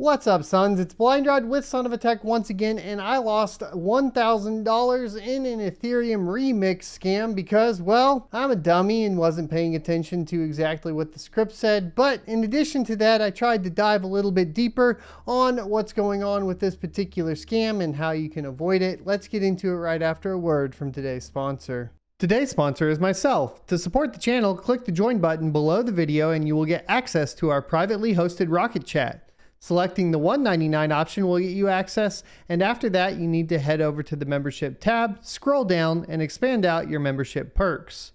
What's up, sons? It's Blind Rod with Son of a Tech once again, and I lost $1,000 in an Ethereum remix scam because, well, I'm a dummy and wasn't paying attention to exactly what the script said. But in addition to that, I tried to dive a little bit deeper on what's going on with this particular scam and how you can avoid it. Let's get into it right after a word from today's sponsor. Today's sponsor is myself. To support the channel, click the join button below the video and you will get access to our privately hosted Rocket Chat. Selecting the $1.99 option will get you access, and after that you need to head over to the membership tab, scroll down, and expand out your membership perks.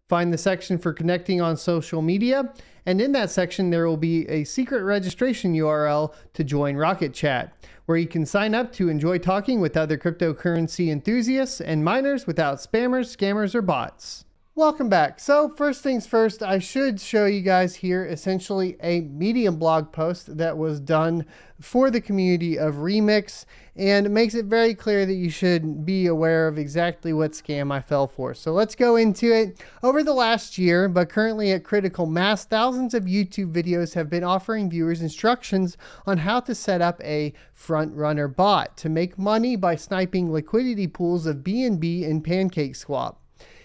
Find the section for connecting on social media, and in that section there will be a secret registration URL to join Rocket Chat, where you can sign up to enjoy talking with other cryptocurrency enthusiasts and miners without spammers, scammers, or bots. Welcome back. So first things first, I should show you guys here essentially a Medium blog post that was done for the community of Remix, and it makes it very clear that you should be aware of exactly what scam I fell for. So let's go into it. Over the last year, but currently at critical mass, thousands of YouTube videos have been offering viewers instructions on how to set up a front runner bot to make money by sniping liquidity pools of BNB and PancakeSwap.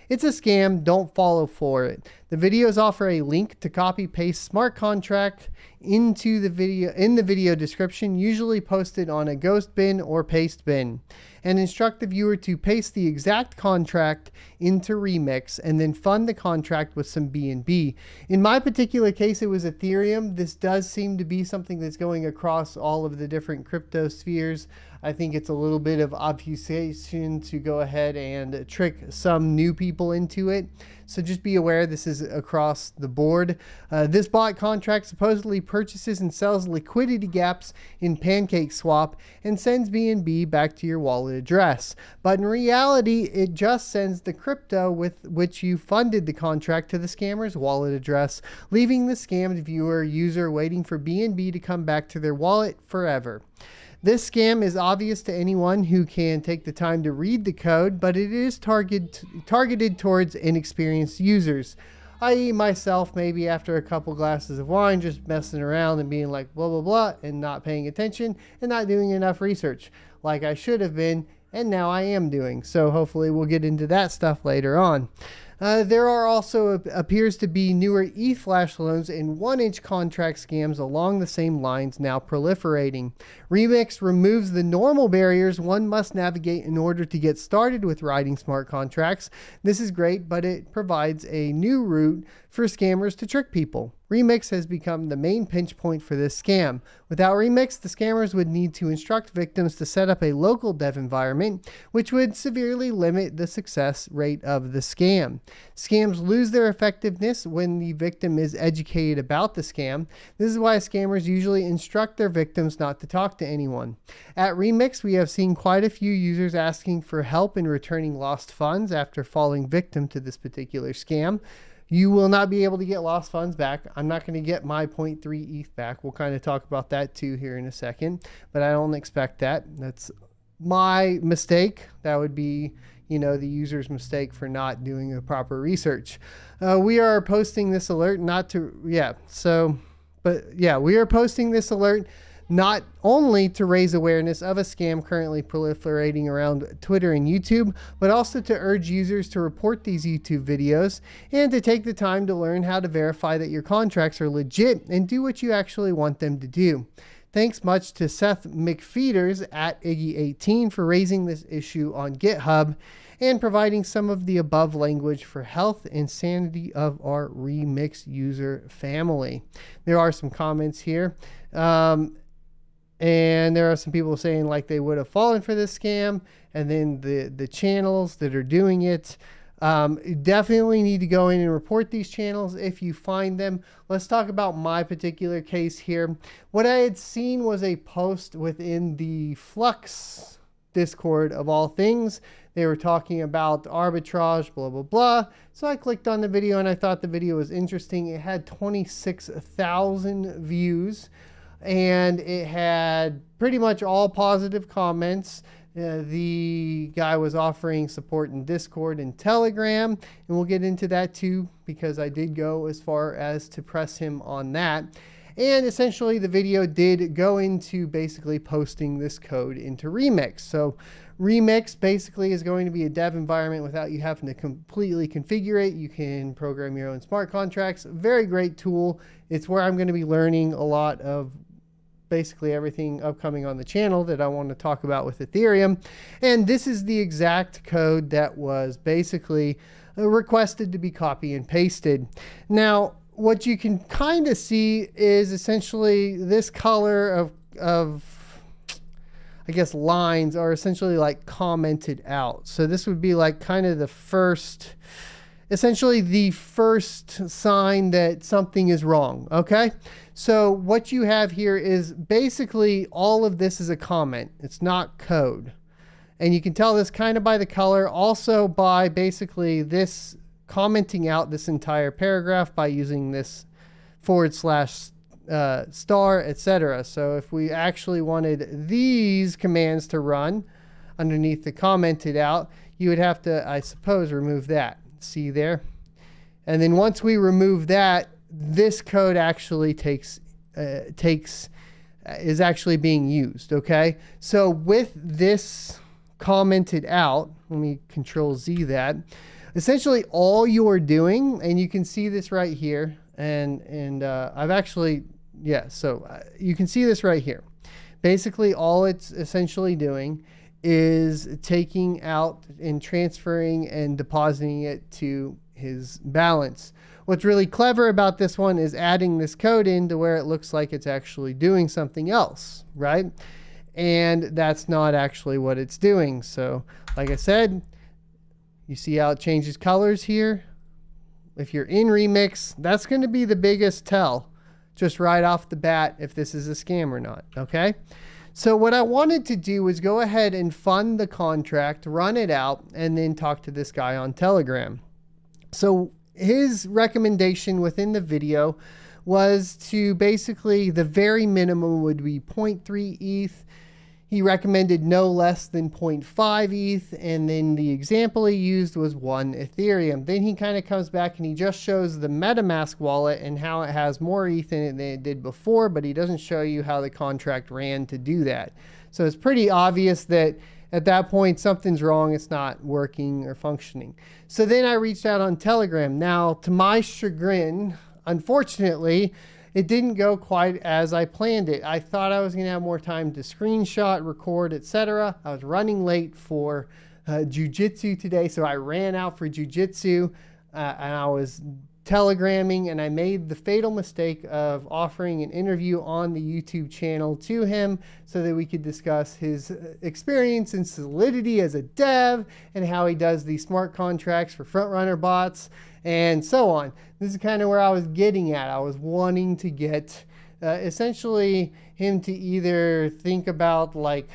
It's a scam, don't fall for it. The videos offer a link to copy paste smart contract into the video description, usually posted on a ghost bin or paste bin, and instruct the viewer to paste the exact contract into Remix and then fund the contract with some BNB. In my particular case, it was Ethereum. This does seem to be something that's going across all of the different crypto spheres. I think it's a little bit of obfuscation to go ahead and trick some new people into it. So just be aware this is across the board. This bot contract supposedly purchases and sells liquidity gaps in PancakeSwap and sends BNB back to your wallet address. But in reality, it just sends the crypto with which you funded the contract to the scammer's wallet address, leaving the scammed viewer user waiting for BNB to come back to their wallet forever. This scam is obvious to anyone who can take the time to read the code, but it is targeted towards inexperienced users, i.e. myself, maybe after a couple glasses of wine, just messing around and being like blah, blah, blah, and not paying attention and not doing enough research like I should have been, and now I am doing. So hopefully we'll get into that stuff later on. There are also appears to be newer e-flash loans and 1-inch contract scams along the same lines now proliferating. Remix removes the normal barriers one must navigate in order to get started with writing smart contracts. This is great, but it provides a new route for scammers to trick people. Remix has become the main pinch point for this scam. Without Remix, the scammers would need to instruct victims to set up a local dev environment, which would severely limit the success rate of the scam. Scams lose their effectiveness when the victim is educated about the scam. This is why scammers usually instruct their victims not to talk to anyone. At Remix, we have seen quite a few users asking for help in returning lost funds after falling victim to this particular scam. You will not be able to get lost funds back. I'm not going to get my 0.3 ETH back. We'll kind of talk about that too here in a second, but I don't expect that. That's my mistake. That would be, the user's mistake for not doing the proper research. We are posting this alert we are posting this alert not only to raise awareness of a scam currently proliferating around Twitter and YouTube, but also to urge users to report these YouTube videos and to take the time to learn how to verify that your contracts are legit and do what you actually want them to do. Thanks much to Seth McFeeters at Iggy18 for raising this issue on GitHub and providing some of the above language for health and sanity of our Remix user family. There are some comments here. And there are some people saying like they would have fallen for this scam, and then the channels that are doing it. You definitely need to go in and report these channels if you find them. Let's talk about my particular case here. What I had seen was a post within the Flux Discord of all things. They were talking about arbitrage, blah, blah, blah. So I clicked on the video and I thought the video was interesting. It had 26,000 views. And it had pretty much all positive comments. The guy was offering support in Discord and Telegram, and we'll get into that too because I did go as far as to press him on that. And essentially the video did go into basically posting this code into Remix. So Remix basically is going to be a dev environment without you having to completely configure it. You can program your own smart contracts. Very great tool. It's where I'm going to be learning a lot of basically everything upcoming on the channel that I want to talk about with Ethereum. And this is the exact code that was basically requested to be copy and pasted. Now, what you can kind of see is essentially this color of I guess lines are essentially like commented out. So this would be like kind of the first, essentially the first sign that something is wrong. Okay. So what you have here is basically all of this is a comment. It's not code. And you can tell this kind of by the color, also by basically this commenting out this entire paragraph by using this / star, etc. So if we actually wanted these commands to run underneath the commented out, you would have to, I suppose, remove that. See there? And then once we remove that, this code actually is actually being used. Okay. So with this commented out, let me Control Z that. Essentially all you're doing, and you can see this right here, and I've actually, yeah, so you can see this right here. Basically all it's essentially doing is taking out and transferring and depositing it to his balance. What's really clever about this one is adding this code in to where it looks like it's actually doing something else, right? And that's not actually what it's doing. So like I said, you see how it changes colors here? If you're in Remix, that's going to be the biggest tell just right off the bat if this is a scam or not, okay? So what I wanted to do was go ahead and fund the contract, run it out, and then talk to this guy on Telegram. So his recommendation within the video was to basically, the very minimum would be 0.3 ETH. He recommended no less than 0.5 ETH, and then the example he used was 1 Ethereum. Then he kind of comes back and he just shows the MetaMask wallet and how it has more ETH in it than it did before, but he doesn't show you how the contract ran to do that. So it's pretty obvious that at that point something's wrong, it's not working or functioning. So then I reached out on Telegram. Now, to my chagrin, unfortunately, it didn't go quite as I planned it. I thought I was going to have more time to screenshot, record, etc. I was running late for jiu-jitsu today, so I ran out for jiu-jitsu and I was telegramming, and I made the fatal mistake of offering an interview on the YouTube channel to him so that we could discuss his experience and solidity as a dev and how he does these smart contracts for frontrunner bots and so on. This is kind of where I was getting at. I was wanting to get essentially him to either think about like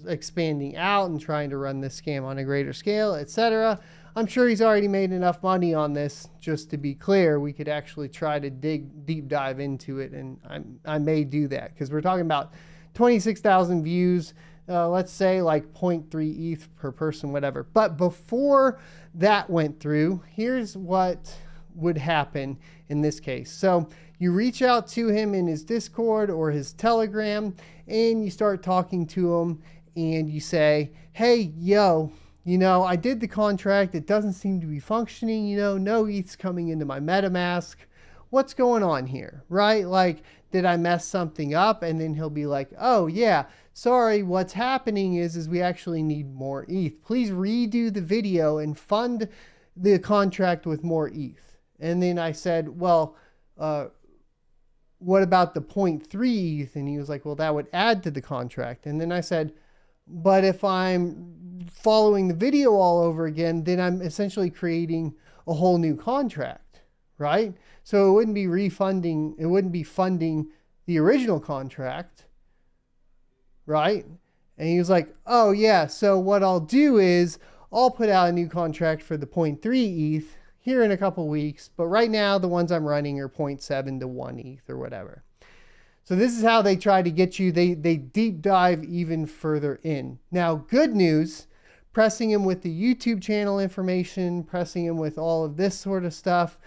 expanding out and trying to run this scam on a greater scale, etc. I'm sure he's already made enough money on this. Just to be clear, we could actually try to deep dive into it, and I may do that because we're talking about 26,000 views. Let's say like 0.3 ETH per person, whatever. But before that went through, here's what would happen in this case. So you reach out to him in his Discord or his Telegram, and you start talking to him, and you say, hey, yo, you know, I did the contract. It doesn't seem to be functioning. You know, no ETH's coming into my MetaMask. What's going on here, right? Like, did I mess something up? And then he'll be like, oh yeah, sorry, what's happening is we actually need more ETH. Please redo the video and fund the contract with more ETH. And then I said, well, what about the 0.3 ETH? And he was like, well, that would add to the contract. And then I said, but if I'm following the video all over again, then I'm essentially creating a whole new contract, right? So it wouldn't be refunding, it wouldn't be funding the original contract, right? And he was like, oh yeah, so what I'll do is I'll put out a new contract for the 0.3 ETH here in a couple weeks, but right now the ones I'm running are 0.7 to 1 ETH or whatever. So this is how they try to get you. They deep dive even further in. Now, good news, pressing him with the YouTube channel information, pressing him with all of this sort of stuff,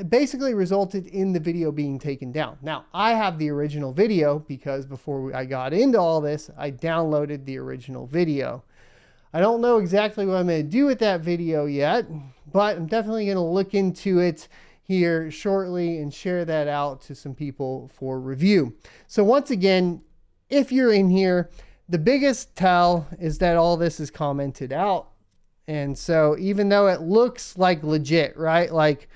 basically resulted in the video being taken down. Now, I have the original video because before I got into all this, I downloaded the original video. I don't know exactly what I'm going to do with that video yet, but I'm definitely going to look into it here shortly and share that out to some people for review. So once again, if you're in here, the biggest tell is that all this is commented out. And so even though it looks like legit, right? Like,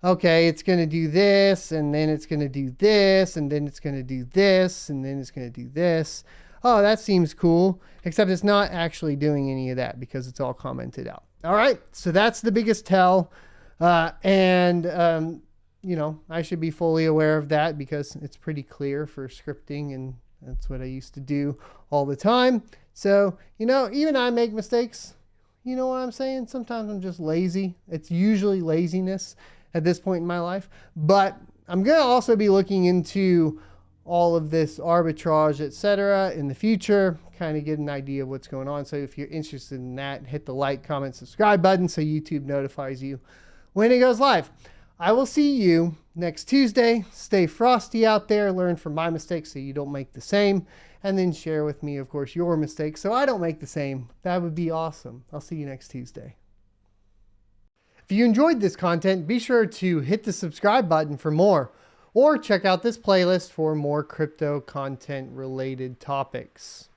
okay, it's going to do this, and then it's going to do this, and then it's going to do this, and then it's going to do this. Oh, that seems cool, except it's not actually doing any of that because it's all commented out. All right, so that's the biggest tell. You know, I should be fully aware of that because it's pretty clear for scripting, and that's what I used to do all the time. So, you know, even I make mistakes. You know what I'm saying? Sometimes I'm just lazy. It's usually laziness at this point in my life. But I'm going to also be looking into all of this arbitrage, etc. in the future, kind of get an idea of what's going on. So if you're interested in that, hit the like, comment, subscribe button so YouTube notifies you when it goes live. I will see you next Tuesday. Stay frosty out there. Learn from my mistakes so you don't make the same. And then share with me, of course, your mistakes so I don't make the same. That would be awesome. I'll see you next Tuesday. If you enjoyed this content, be sure to hit the subscribe button for more, or check out this playlist for more crypto content related topics.